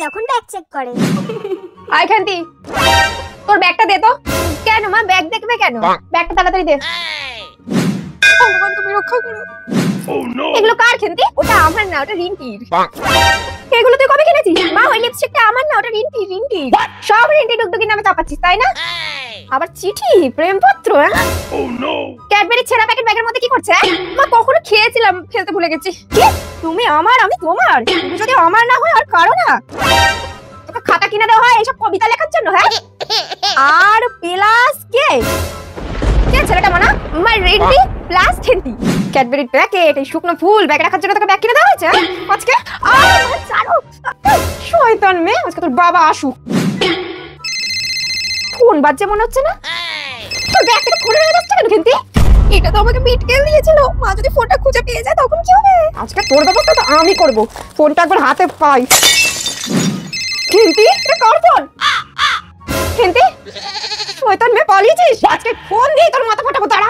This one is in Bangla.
যখন ব্যাগ চেক করে। আয় খান্তি, তোর ব্যাগটা দে তো। কেন মা, ব্যাগ দেখবে কেন? ব্যাগটা তাড়াতাড়ি দে। ভগবান তুমি রক্ষা করো। এগুলো কার খান্তি? ওটা আমার না, ওটা রিন্টির। এগুলো তুই কবে কিনেছিস? মা ওই লিপস্টিকটা আমার না, ওটা রিন্টির। সব রিন্টি ডুগডুগি নামে চাপাচ্ছিস তাই না? আবার চিঠি, প্রেমপত্র। ক্যাডবেরি ছেঁড়া প্যাকেট ব্যাগের মধ্যে কি করছে? মা কখনো খেয়েছিলাম, ফেলতে ভুলে গেছি। কি তুমি আমার, আমি তোমার? তুমি যদি আমার না হয় আর কারো না। তোকে খাতা কিনে দেওয়া হয় এইসব কবিতা লেখার জন্য? হ্যাঁ, আর প্লাস কে ছেলেটা মানা? মা রেডি প্লাস খেন্তি। ক্যাডবেরি প্যাকেট, এই শুকনো ফুল ব্যাগ রাখার জন্য তোকে ব্যাগ কিনে দেওয়া হয়েছে আজকে? ছাড়ো শয়তান মেয়ে, আজকে তোর বাবা আসুক। ফোন বাজছে মনে হচ্ছে না? তোর ব্যাগ থেকে ফোন হয়ে যাচ্ছে কেন খেন্তি? এটা তো আমাকে বিটকেল দিয়েছিল। মা যদি ফোনটা খুঁজে পেয়ে যায় তখন কি হবে? আজকে তোর ব্যবস্থা তো আমি করব। ফোনটা একবার হাতে পাই। খেন্তি, এটা কার ফোন? খেন্তি, শয়তান মেয়ে পালিয়েছিস? আজকে ফোন দিয়ে তোর মাথা ফাটাবো, দাঁড়া।